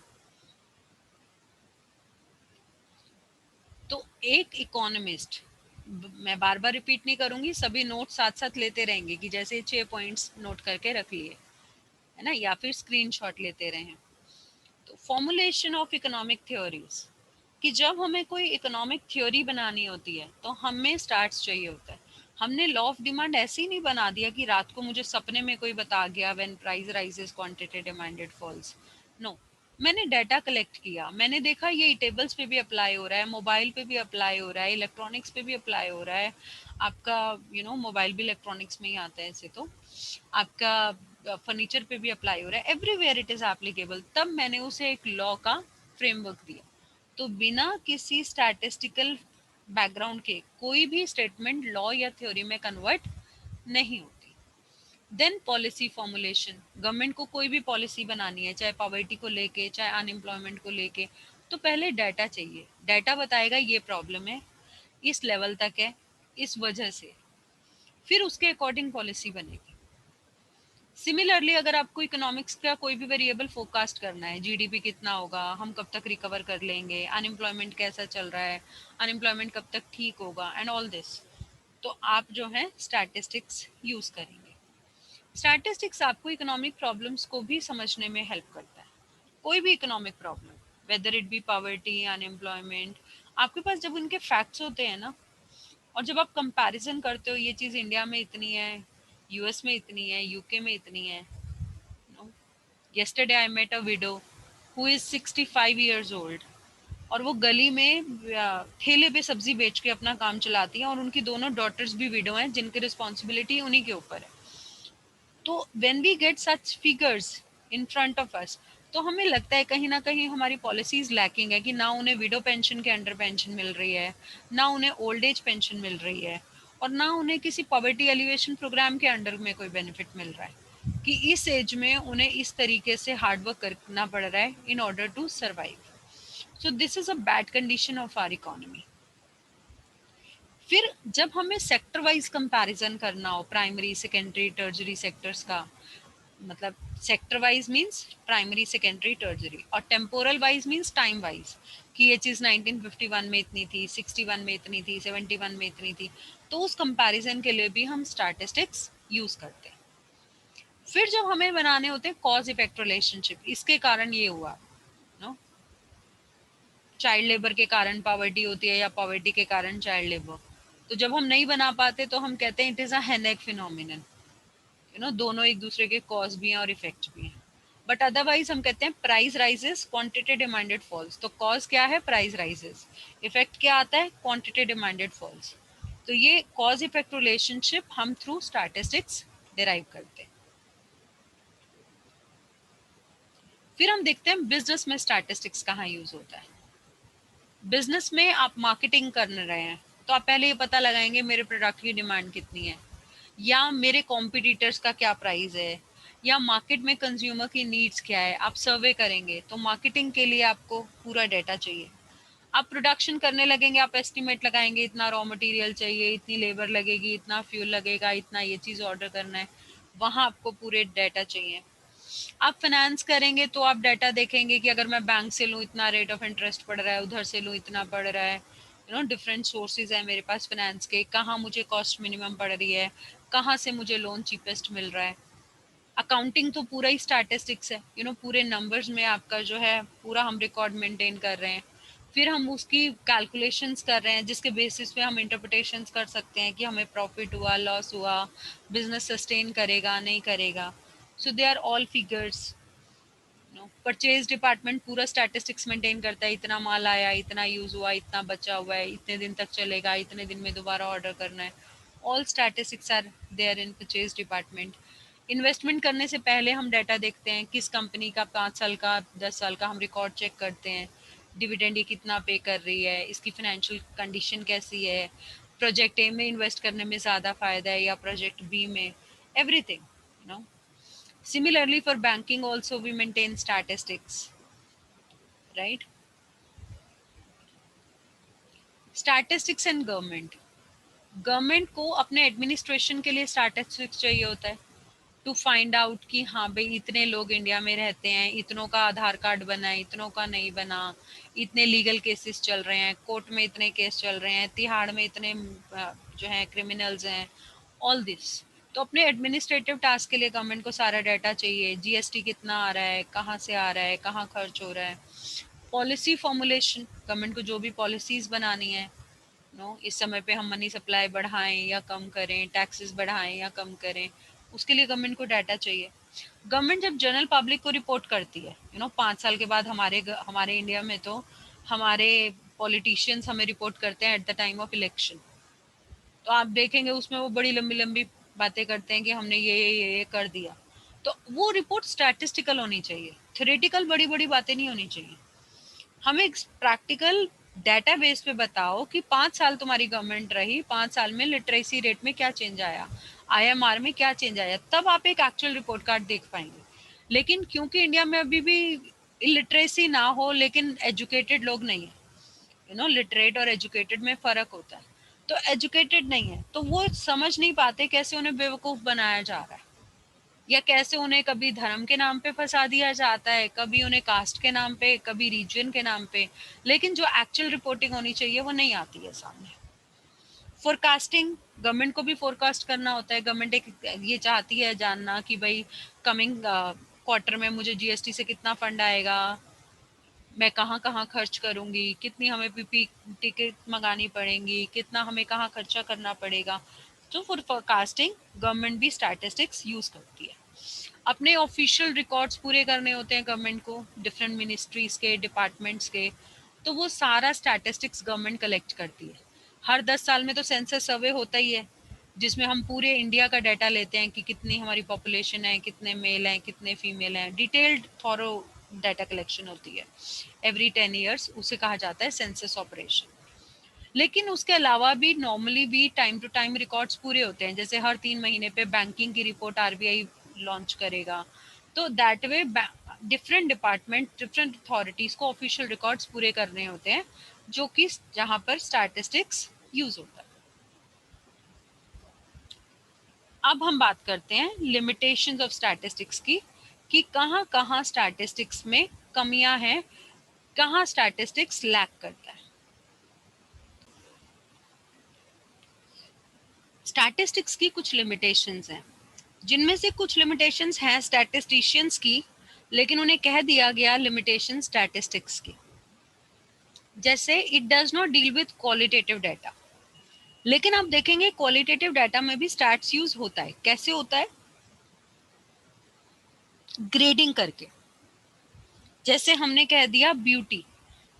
तो एक इकोनॉमिस्ट, मैं बार बार रिपीट नहीं करूंगी, सभी नोट साथ साथ लेते रहेंगे कि जैसे 6 पॉइंट्स नोट करके रख लिए, है ना, या फिर स्क्रीनशॉट लेते रहे। तो फॉर्मुलेशन ऑफ इकोनॉमिक थ्योरीज, कि जब हमें कोई इकोनॉमिक थ्योरी बनानी होती है तो हमें स्टार्ट्स चाहिए होता है। हमने लॉ ऑफ डिमांड ऐसे ही नहीं बना दिया कि रात को मुझे सपने में कोई बता गया when price rises quantity demanded falls. No, मैंने डाटा कलेक्ट किया, मैंने देखा ये टेबल्स पे भी अप्लाई हो रहा है, मोबाइल पे भी अप्लाई हो रहा है, इलेक्ट्रॉनिक्स पे भी अप्लाई हो रहा है। आपका मोबाइल भी इलेक्ट्रॉनिक्स में ही आता है ऐसे तो। आपका फर्नीचर पे भी अप्लाई हो रहा है, एवरीवेयर इट इज एप्लीकेबल। तब मैंने उसे एक लॉ का फ्रेमवर्क दिया। तो बिना किसी स्टैटिस्टिकल बैकग्राउंड के कोई भी स्टेटमेंट लॉ या थ्योरी में कन्वर्ट नहीं होती। देन पॉलिसी फॉर्मुलेशन, गवर्नमेंट को कोई भी पॉलिसी बनानी है, चाहे पॉवर्टी को लेके, चाहे अनएम्प्लॉयमेंट को लेके, तो पहले डाटा चाहिए। डाटा बताएगा ये प्रॉब्लम है, इस लेवल तक है, इस वजह से, फिर उसके अकॉर्डिंग पॉलिसी बनेगी। सिमिलरली अगर आपको इकोनॉमिक्स का कोई भी वेरिएबल फोरकास्ट करना है, जीडीपी कितना होगा, हम कब तक रिकवर कर लेंगे, अनएम्प्लॉयमेंट कैसा चल रहा है, अनएम्प्लॉयमेंट कब तक ठीक होगा एंड ऑल दिस, तो आप जो है स्टैटिस्टिक्स यूज करेंगे। स्टैटिस्टिक्स आपको इकोनॉमिक प्रॉब्लम्स को भी समझने में हेल्प करता है। कोई भी economic problem, whether it be poverty, unemployment, आपके पास जब उनके फैक्ट्स होते हैं ना, और जब आप कंपैरिजन करते हो ये चीज़ इंडिया में इतनी है, यूएस में इतनी है, यूके में इतनी है। yesterday I met a widow who is 65 years old, और वो गली में ठेले पे सब्जी बेच के अपना काम चलाती है, और उनकी दोनों डॉटर्स भी विडो हैं जिनकी रिस्पॉन्सिबिलिटी उन्हीं के ऊपर है। तो when we get such figures in front of us, तो हमें लगता है कहीं ना कहीं हमारी पॉलिसीज लैकिंग है, कि ना उन्हें विडो पेंशन के अंडर पेंशन मिल रही है, ना उन्हें ओल्ड एज पेंशन मिल रही है, और ना उन्हें किसी पॉवर्टी एलिवेशन प्रोग्राम के अंडर में कोई बेनिफिट मिल रहा है, कि इस एज में उन्हें इस तरीके से हार्डवर्क करना पड़ रहा है in order to survive. So this is a bad condition of our economy. फिर जब हमें सेक्टर वाइज कंपैरिजन करना हो, प्राइमरी सेकेंडरी टर्जरी सेक्टर्स का, मतलब sector wise means primary secondary tertiary, और temporal wise means time wise, कि ये चीज़ 1951 में इतनी थी, 61 में इतनी थी, 71 में इतनी थी, तो उस कंपैरिजन के लिए भी हम स्टैटिस्टिक्स यूज करते हैं। फिर जब हमें बनाने होते हैं कॉज इफेक्ट रिलेशनशिप, इसके कारण ये हुआ, नो, चाइल्ड लेबर के कारण पॉवर्टी होती है या पॉवर्टी के कारण चाइल्ड लेबर, तो जब हम नहीं बना पाते तो हम कहते हैं इट इज अ हेनेक फिनोमिनन। दोनों एक दूसरे के कॉज भी हैं और इफेक्ट भी हैं। बट अदरवाइज हम कहते हैं price rises, quantity demanded falls. तो कॉज क्या है? Price rises. इफेक्ट क्या आता है? Quantity demanded falls. तो ये कॉज इफेक्ट रिलेशनशिप हम थ्रू स्टैटिस्टिक्स डिराइव करते हैं। फिर हम देखते हैं बिजनेस में स्टैटिस्टिक्स कहाँ यूज होता है। बिजनेस में आप मार्केटिंग कर रहे हैं, तो आप पहले ये पता लगाएंगे मेरे प्रोडक्ट की डिमांड कितनी है, या मेरे कॉम्पिटिटर्स का क्या प्राइस है, या मार्केट में कंज्यूमर की नीड्स क्या है, आप सर्वे करेंगे। तो मार्केटिंग के लिए आपको पूरा डेटा चाहिए। आप प्रोडक्शन करने लगेंगे, आप एस्टिमेट लगाएंगे, इतना रॉ मटेरियल चाहिए, इतनी लेबर लगेगी, इतना फ्यूल लगेगा, इतना ये चीज़ ऑर्डर करना है, वहाँ आपको पूरे डेटा चाहिए। आप फाइनेंस करेंगे तो आप डाटा देखेंगे कि अगर मैं बैंक से लूँ इतना रेट ऑफ इंटरेस्ट पड़ रहा है, उधर से लूँ इतना पड़ रहा है। डिफरेंट सोर्सेज है मेरे पास फाइनेंस के, कहाँ मुझे कॉस्ट मिनिमम पड़ रही है, कहाँ से मुझे लोन चीपेस्ट मिल रहा है। अकाउंटिंग तो पूरा ही स्टैटिस्टिक्स है, पूरे नंबर्स में आपका जो है पूरा हम रिकॉर्ड मेंटेन कर रहे हैं। फिर हम उसकी कैलकुलेशंस कर रहे हैं जिसके बेसिस पे हम इंटरप्रिटेशंस कर सकते हैं कि हमें प्रॉफिट हुआ, लॉस हुआ, बिजनेस सस्टेन करेगा नहीं करेगा। So they are all figures. Purchase department पूरा स्टैटिस्टिक्स मेंटेन करता है, इतना माल आया, इतना यूज हुआ, इतना बचा हुआ है, इतने दिन तक चलेगा, इतने दिन में दोबारा ऑर्डर करना है। All statistics are there in purchase department. Investment करने से पहले हम डाटा देखते हैं, किस कंपनी का 5 साल का, 10 साल का हम रिकॉर्ड चेक करते हैं। डिविडेंड ये कितना पे कर रही है, इसकी फाइनेंशियल कंडीशन कैसी है, प्रोजेक्ट ए में इन्वेस्ट करने में ज़्यादा फायदा है या प्रोजेक्ट बी में, everything. No Similarly, for banking also we maintain statistics, right? Statistics and government. Government को अपने एडमिनिस्ट्रेशन के लिए स्टैटिस्टिक्स चाहिए होता है, टू फाइंड आउट कि हाँ भाई इतने लोग इंडिया में रहते हैं, इतनों का आधार कार्ड बना है, इतनों का नहीं बना, इतने लीगल केसेस चल रहे हैं, कोर्ट में इतने केस चल रहे हैं, तिहाड़ में इतने जो है क्रिमिनल्स हैं, ऑल दिस। तो अपने एडमिनिस्ट्रेटिव टास्क के लिए गवर्नमेंट को सारा डाटा चाहिए, जीएसटी कितना आ रहा है, कहाँ से आ रहा है, कहाँ खर्च हो रहा है। पॉलिसी फॉर्मुलेशन, गवर्नमेंट को जो भी पॉलिसीज बनानी है, नो इस समय पे हम मनी सप्लाई बढ़ाएं या कम करें, टैक्सेस बढ़ाएं या कम करें, उसके लिए गवर्नमेंट को डाटा चाहिए। गवर्नमेंट जब जनरल पब्लिक को रिपोर्ट करती है, 5 साल के बाद हमारे इंडिया में तो हमारे पॉलिटिशियंस हमें रिपोर्ट करते हैं at the time of election. तो आप देखेंगे उसमें वो बड़ी लंबी लंबी बातें करते हैं कि हमने ये कर दिया। तो वो रिपोर्ट स्टैटिस्टिकल होनी चाहिए, थ्योरेटिकल बड़ी बड़ी बातें नहीं होनी चाहिए। हमें एक प्रैक्टिकल डाटा बेस पे बताओ कि 5 साल तुम्हारी गवर्नमेंट रही, 5 साल में लिटरेसी रेट में क्या चेंज आया, आईएमआर में क्या चेंज आया, तब आप एक एक्चुअल रिपोर्ट कार्ड देख पाएंगे। लेकिन क्योंकि इंडिया में अभी भी इलिटरेसी ना हो लेकिन एजुकेटेड लोग नहीं है, लिटरेट और एजुकेटेड में फर्क होता है। तो एजुकेटेड नहीं है तो वो समझ नहीं पाते कैसे उन्हें बेवकूफ बनाया जा रहा है, या कैसे उन्हें कभी धर्म के नाम पे फंसा दिया जाता है, कभी उन्हें कास्ट के नाम पे, कभी रीजन के नाम पे। लेकिन जो एक्चुअल रिपोर्टिंग होनी चाहिए वो नहीं आती है सामने। फोरकास्टिंग, गवर्नमेंट को भी फोरकास्ट करना होता है। गवर्नमेंट एक ये चाहती है जानना कि भाई कमिंग क्वार्टर में मुझे जीएसटी से कितना फंड आएगा, मैं कहाँ कहाँ खर्च करूंगी, कितनी हमें पीपी टिकट मंगानी पड़ेंगी, कितना हमें कहाँ खर्चा करना पड़ेगा। तो फॉर फोरकास्टिंग गवर्नमेंट भी स्टैटिस्टिक्स यूज करती है। अपने ऑफिशियल रिकॉर्ड्स पूरे करने होते हैं गवर्नमेंट को, डिफरेंट मिनिस्ट्रीज के, डिपार्टमेंट्स के। तो वो सारा स्टैटिस्टिक्स गवर्नमेंट कलेक्ट करती है। हर 10 साल में तो सेंसस सर्वे होता ही है, जिसमें हम पूरे इंडिया का डाटा लेते हैं कि कितनी हमारी पॉपुलेशन है, कितने मेल हैं, कितने फीमेल हैं। डिटेल्ड थॉरो डाटा कलेक्शन होती है एवरी 10 ईयर्स, उसे कहा जाता है सेंसस ऑपरेशन। लेकिन उसके अलावा भी नॉर्मली भी टाइम टू टाइम रिकॉर्ड्स पूरे होते हैं, जैसे हर 3 महीने पे बैंकिंग की रिपोर्ट आरबीआई लॉन्च करेगा। तो that way different department, different authorities को ऑफिशियल रिकॉर्ड्स पूरे करने होते हैं, जो कि जहां पर स्टैटिस्टिक्स यूज होता है। अब हम बात करते हैं लिमिटेशंस ऑफ स्टैटिस्टिक्स की, कि कहाँ कहाँ स्टैटिस्टिक्स में कमियां हैं, कहाँ स्टैटिस्टिक्स लैक करता है। स्टैटिस्टिक्स की कुछ लिमिटेशंस हैं, जिनमें से कुछ लिमिटेशंस हैं स्टैटिस्टिशियंस की, लेकिन उन्हें कह दिया गया लिमिटेशन स्टैटिस्टिक्स की। जैसे it does not deal with qualitative data. लेकिन आप देखेंगे क्वालिटेटिव डाटा में भी स्टैट्स यूज होता है। कैसे होता है? ग्रेडिंग करके। जैसे हमने कह दिया ब्यूटी,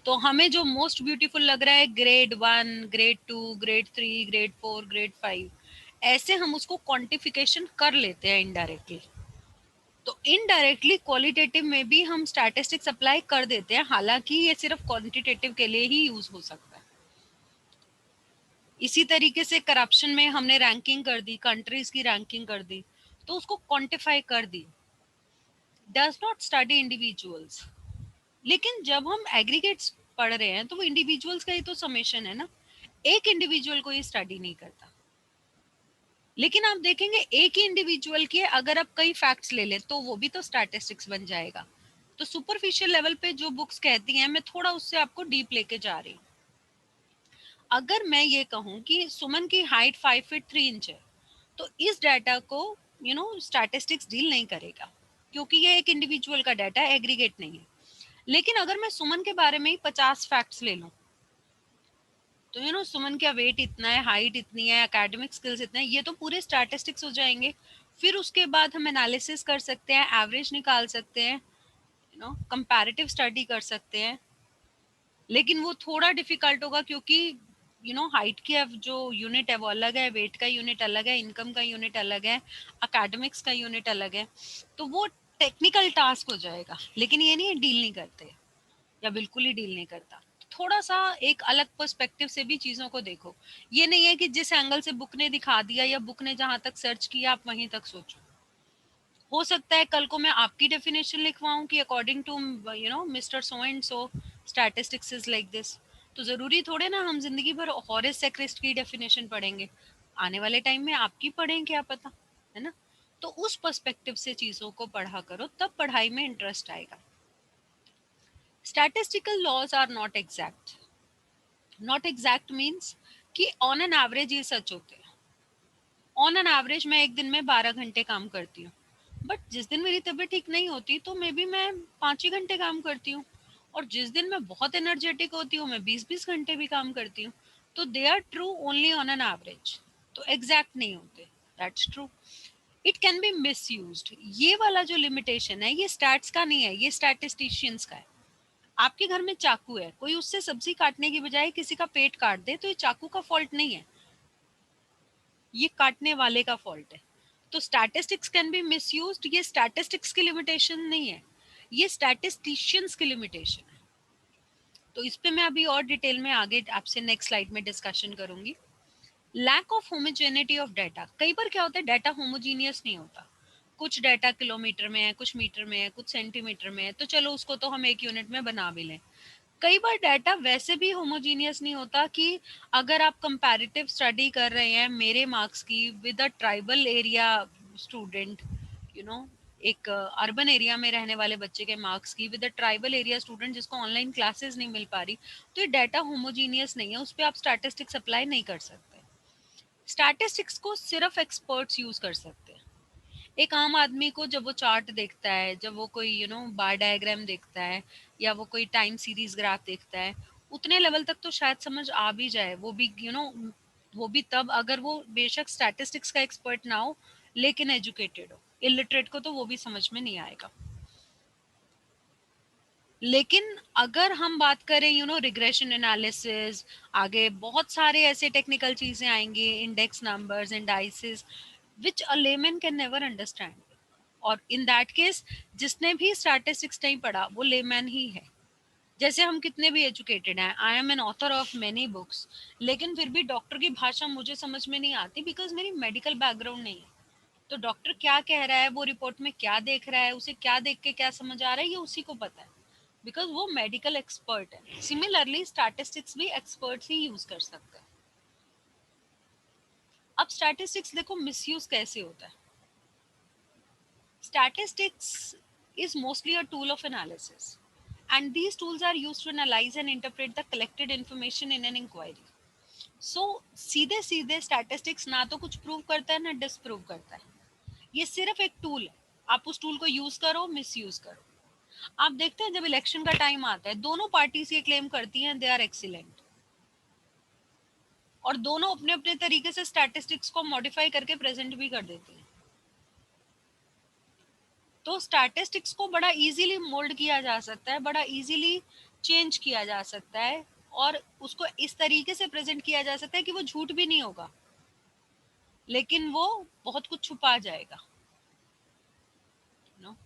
तो हमें जो मोस्ट ब्यूटीफुल लग रहा है grade 1, grade 2, grade 3, grade 4, grade 5, ऐसे हम उसको क्वांटिफिकेशन कर लेते हैं इनडायरेक्टली। तो इनडायरेक्टली क्वालिटेटिव में भी हम स्टैटिस्टिक्स अप्लाई कर देते हैं, हालांकि ये सिर्फ क्वांटिटेटिव के लिए ही यूज हो सकता है। इसी तरीके से करप्शन में हमने रैंकिंग कर दी, कंट्रीज की रैंकिंग कर दी, तो उसको क्वांटिफाई कर दी। Does not study individuals. लेकिन जब हम एग्रीगेट्स पढ़ रहे हैं तो वो इंडिविजुअल्स का ही तो समेशन है ना, एक इंडिविजुअल को ये स्टडी नहीं करता। लेकिन आप देखेंगे एक ही इंडिविजुअल के अगर आप कई फैक्ट्स ले लें तो वो भी तो स्टैटिस्टिक्स बन जाएगा। तो सुपरफिशियल लेवल पे जो बुक्स कहती हैं, मैं थोड़ा उससे आपको डीप लेके जा रही हूँ। अगर मैं ये कहूँ कि सुमन की हाइट 5 फीट 3 इंच है, तो इस डाटा को स्टैटिस्टिक्स डील नहीं करेगा, क्योंकि ये एक इंडिविजुअल का डाटा है, एग्रीगेट नहीं है। लेकिन अगर मैं सुमन के बारे में ही 50 फैक्ट्स ले लूँ, तो सुमन का वेट इतना है, हाइट इतनी है, एकेडमिक स्किल्स इतने हैं, ये तो पूरे स्टैटिस्टिक्स हो जाएंगे। फिर उसके बाद हम एनालिसिस कर सकते हैं, एवरेज निकाल सकते हैं, कंपैरेटिव स्टडी कर सकते हैं। लेकिन वो थोड़ा डिफिकल्ट होगा, क्योंकि हाइट की अब जो यूनिट है वो अलग है, वेट का यूनिट अलग है, इनकम का यूनिट अलग है, एकेडमिक्स का यूनिट अलग है। तो वो टेक्निकल टास्क हो जाएगा। लेकिन ये नहीं डील नहीं करते, या बिल्कुल ही डील नहीं करता। थोड़ा सा एक अलग पर्सपेक्टिव से भी चीजों को देखो। ये नहीं है कि जिस एंगल से बुक ने दिखा दिया या बुक ने जहां तक सर्च किया आप वहीं तक सोचो। हो सकता है कल को मैं आपकी डेफिनेशन लिखवाऊं कि according to mister so and so statistics is like this. तो जरूरी थोड़े ना हम जिंदगी भर हॉरेस सेक्रेस्ट की डेफिनेशन पढ़ेंगे। आने वाले टाइम में आपकी पढ़ें, क्या पता, है ना। तो उस पर्सपेक्टिव से चीजों को पढ़ा करो, तब पढ़ाई में इंटरेस्ट आएगा। Statistical laws are not exact. Not exact means कि ऑन एन एवरेज ये सच होते हैं। ऑन एन एवरेज मैं एक दिन में 12 घंटे काम करती हूँ, बट जिस दिन मेरी तबीयत ठीक नहीं होती तो मे बी मैं 5 ही घंटे काम करती हूँ। और जिस दिन मैं बहुत एनर्जेटिक होती हूँ मैं 20-20 घंटे भी काम करती हूँ। तो they are true only on an average, तो एग्जैक्ट नहीं होते, that's true. It can be misused, ये वाला जो लिमिटेशन है ये स्टैट्स का नहीं है, ये स्टैटिस्टिशियंस का है। आपके घर में चाकू है, कोई उससे सब्जी काटने की बजाय किसी का पेट काट दे तो ये चाकू का फॉल्ट नहीं है, ये काटने वाले का फॉल्ट है। तो स्टैटिस्टिक्स कैन बी मिसयूज्ड, ये स्टैटिस्टिक्स की लिमिटेशन नहीं है, ये स्टैटिस्टिशियंस की लिमिटेशन है। तो इस पे मैं अभी और डिटेल में आगे आपसे नेक्स्ट स्लाइड में डिस्कशन करूंगी। Lack of homogeneity of data, कई बार क्या होता है डाटा होमोजीनियस नहीं होता, कुछ डाटा किलोमीटर में है, कुछ मीटर में है, कुछ सेंटीमीटर में है, तो चलो उसको तो हम एक यूनिट में बना भी लें। कई बार डाटा वैसे भी होमोजीनियस नहीं होता कि अगर आप कंपैरेटिव स्टडी कर रहे हैं मेरे मार्क्स की with a tribal area student, you know, एक अर्बन एरिया में रहने वाले बच्चे के मार्क्स की with a tribal area student जिसको ऑनलाइन क्लासेस नहीं मिल पा रही, तो ये डाटा होमोजीनियस नहीं है, उस पर आप स्टैटिस्टिक्स अप्लाई नहीं कर सकते। स्टैटिस्टिक्स को सिर्फ एक्सपर्ट्स यूज कर सकते हैं। एक आम आदमी को जब वो चार्ट देखता है, जब वो कोई बार डायग्राम देखता है, या वो कोई टाइम सीरीज ग्राफ देखता है, उतने लेवल तक तो शायद समझ आ भी जाए, वो भी वो भी तब अगर वो बेशक स्टैटिस्टिक्स का एक्सपर्ट ना हो लेकिन एजुकेटेड हो। इलिटरेट को तो वो भी समझ में नहीं आएगा। लेकिन अगर हम बात करें रिग्रेशन एनालिसिस, आगे बहुत सारे ऐसे टेक्निकल चीजें आएंगी, index numbers, indices, which a layman can never understand. और इन दैट केस जिसने भी स्टैटिस्टिक्स नहीं पढ़ा वो लेमैन ही है। जैसे हम कितने भी एजुकेटेड हैं, I am an author of many books, लेकिन फिर भी डॉक्टर की भाषा मुझे समझ में नहीं आती बिकॉज मेरी मेडिकल बैकग्राउंड नहीं है। तो डॉक्टर क्या कह रहा है, वो रिपोर्ट में क्या देख रहा है, उसे क्या देख के क्या समझ आ रहा है, ये उसी को पता है बिकॉज वो मेडिकल एक्सपर्ट है। सिमिलरली स्टैटिस्टिक्स भी एक्सपर्ट्स ही यूज कर सकते हैं। अब स्टैटिस्टिक्स देखो मिसयूज कैसे होता है। Statistics is mostly a tool of analysis, and these tools are used to analyze and interpret the collected information in an inquiry. So सीधे सीधे statistics ना तो कुछ प्रूव करता है ना डिसप्रूव करता है, ये सिर्फ एक टूल है, आप उस टूल को यूज करो मिस यूज करो। आप देखते हैं जब इलेक्शन का टाइम आता है दोनों पार्टीज ये क्लेम करती हैं दे आर एक्सीलेंट, और दोनों अपने अपने तरीके से स्टैटिस्टिक्स को मॉडिफाई करके प्रेजेंट भी कर देती हैं। तो स्टैटिस्टिक्स को बड़ा इजीली मोल्ड किया जा सकता है, बड़ा इजीली चेंज किया जा सकता है, और उसको इस तरीके से प्रेजेंट किया जा सकता है कि वो झूठ भी नहीं होगा लेकिन वो बहुत कुछ छुपा जाएगा। No,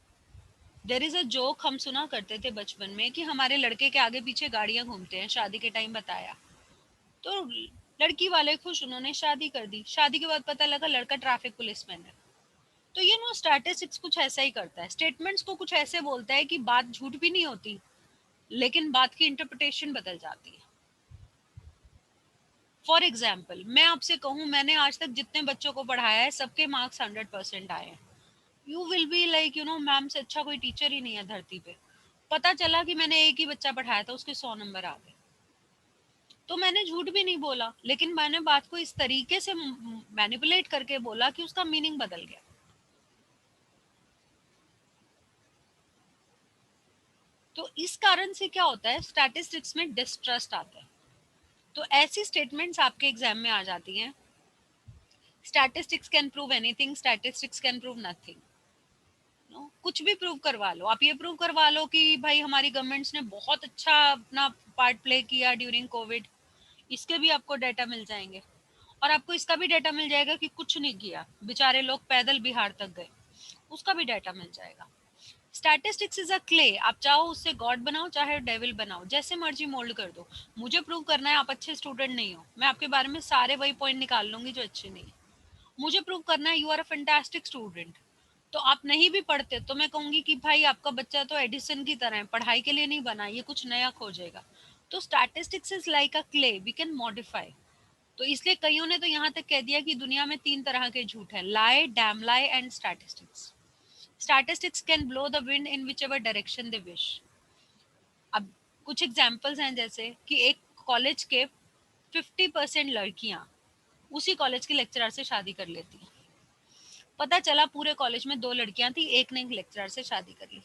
there is a joke हम सुना करते थे बचपन में कि हमारे लड़के के आगे पीछे गाड़ियां घूमते हैं, शादी के टाइम बताया तो लड़की वाले खुश, उन्होंने शादी कर दी, शादी के बाद पता लगा लड़का ट्रैफिक पुलिस मैन है। तो ये स्टैटिस्टिक्स कुछ ऐसा ही करता है, स्टेटमेंट्स को कुछ ऐसे बोलता है कि बात झूठ भी नहीं होती लेकिन बात की इंटरप्रिटेशन बदल जाती है। फॉर एग्जाम्पल मैं आपसे कहूँ मैंने आज तक जितने बच्चों को पढ़ाया है सबके मार्क्स 100% आए हैं, you will be like ma'am से अच्छा कोई टीचर ही नहीं है धरती पे। पता चला कि मैंने एक ही बच्चा पढ़ाया था, उसके 100 नंबर आ गए। तो मैंने झूठ भी नहीं बोला लेकिन मैंने बात को इस तरीके से मैनिपुलेट करके बोला कि उसका मीनिंग बदल गया। तो इस कारण से क्या होता है स्टैटिस्टिक्स में डिस्ट्रस्ट आता है। तो ऐसी स्टेटमेंट्स आपके एग्जाम में आ जाती हैं, statistics can prove anything, statistics can prove nothing. कुछ भी प्रूव करवा लो, आप ये प्रूव करवा लो कि भाई हमारी गवर्नमेंट्स ने बहुत अच्छा अपना पार्ट प्ले किया ड्यूरिंग कोविड, इसके भी आपको डाटा मिल जाएंगे। और आपको इसका भी डाटा मिल जाएगा कि कुछ नहीं किया, बेचारे लोग पैदल बिहार तक गए, उसका भी डाटा मिल जाएगा। स्टैटिस्टिक्स इज अ क्ले, आप चाहो उससे गॉड बनाओ चाहे डेविल बनाओ, जैसे मर्जी मोल्ड कर दो। मुझे प्रूव करना है आप अच्छे स्टूडेंट नहीं हो, मैं आपके बारे में सारे वही पॉइंट निकाल लूंगी जो अच्छे नहीं। मुझे प्रूव करना है you are a fantastic student, तो आप नहीं भी पढ़ते तो मैं कहूंगी कि भाई आपका बच्चा तो एडिसन की तरह है, पढ़ाई के लिए नहीं बना, ये कुछ नया खोजेगा। तो statistics is like a clay, we can modify. तो इसलिए कईयों ने तो यहाँ तक कह दिया कि दुनिया में 3 तरह के झूठ हैं, lie, damn lie and statistics. Statistics can blow the wind in whichever direction they wish. अब कुछ एग्जाम्पल्स हैं जैसे कि एक कॉलेज के 50% लड़कियां उसी कॉलेज के लेक्चरर से शादी कर लेती हैं। पता चला पूरे कॉलेज में 2 लड़कियां थी, एक ने लेक्चरर से शादी कर ली।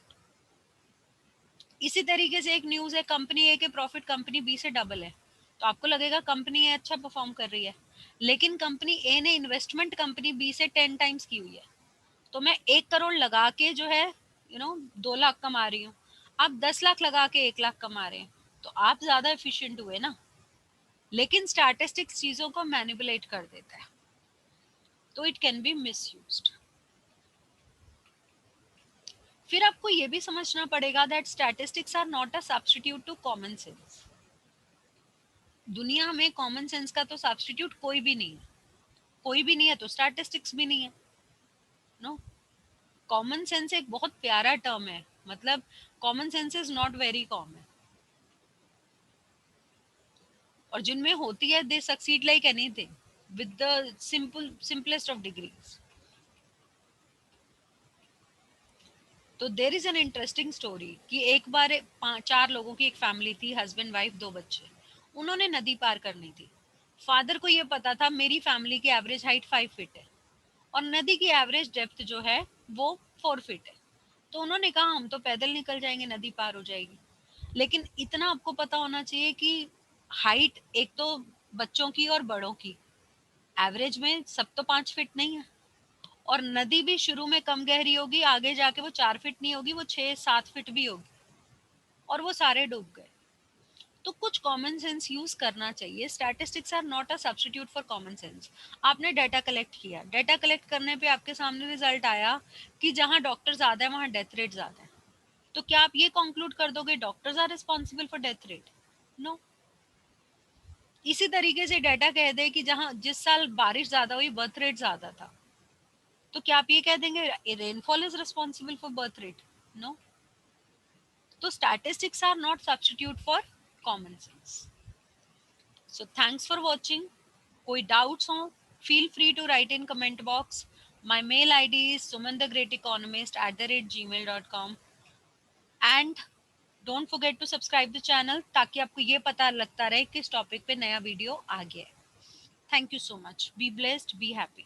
इसी तरीके से एक न्यूज है, कंपनी ए के प्रॉफिट कंपनी बी से डबल है, तो आपको लगेगा कंपनी ए अच्छा परफॉर्म कर रही है, लेकिन कंपनी ए ने इन्वेस्टमेंट कंपनी बी से 10 टाइम्स की हुई है। तो मैं 1 करोड़ लगा के जो है 2 लाख कमा रही हूँ, आप 10 लाख लगा के 1 लाख कमा रहे हैं, तो आप ज्यादा एफिशिएंट हुए ना। लेकिन स्टैटिस्टिक्स चीजों को मैनिपुलेट कर देता है, तो इट कैन बी मिसयूज्ड। फिर आपको ये भी समझना पड़ेगा that statistics are not a substitute to common sense. दुनिया में कॉमन सेंस का तो सब्स्टिट्यूट कोई भी नहीं है, कोई भी नहीं है तो स्टैटिस्टिक्स भी नहीं है। नो, कॉमन सेंस एक बहुत प्यारा टर्म है, मतलब common sense is not very common, और जिनमें होती है they succeed like anything with the simplest of degrees. तो there is an interesting story कि एक बार 4 लोगों की एक फैमिली थी, हस्बैंड वाइफ 2 बच्चे। उन्होंने नदी पार करनी थी। फादर को ये पता था मेरी फैमिली की एवरेज हाइट 5 फीट है और नदी की एवरेज डेप्थ जो है वो 4 फीट है। तो उन्होंने कहा हम तो पैदल निकल जाएंगे, नदी पार हो जाएगी। लेकिन इतना आपको पता होना चाहिए कि हाइट एक तो बच्चों की और बड़ों की एवरेज में सब तो 5 फीट नहीं है, और नदी भी शुरू में कम गहरी होगी, आगे जाके वो 4 फीट नहीं होगी, वो 6-7 फीट भी होगी, और वो सारे डूब गए। तो कुछ कॉमन सेंस यूज करना चाहिए। Statistics are not a substitute for common sense. आपने डाटा कलेक्ट किया, डाटा कलेक्ट करने पे आपके सामने रिजल्ट आया कि जहां डॉक्टर ज्यादा है वहां डेथ रेट ज्यादा है, तो क्या आप ये कंक्लूड कर दोगे doctors are responsible for death rate? No. इसी तरीके से डाटा कह दे कि जहां जिस साल बारिश ज्यादा हुई बर्थ रेट ज्यादा था, तो क्या आप ये कह देंगे rainfall is responsible for birth rate? No. तो statistics are not substitute for common sense. So thanks for watching. कोई डाउट्स हो feel free to write in comment box. My mail I D is suman@gmail.com and don't forget to subscribe the channel, ताकि आपको ये पता लगता रहे किस topic पे नया वीडियो आ गया है। Thank you so much. Be blessed, be happy.